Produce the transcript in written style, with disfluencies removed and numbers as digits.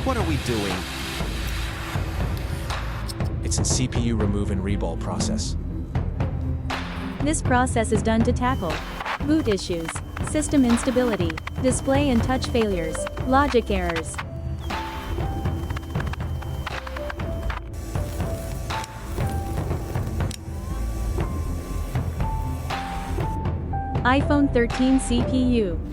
What are we doing? It's in CPU remove and reball process. This process is done to tackle boot issues, system instability, display and touch failures, logic errors. iPhone 13 CPU.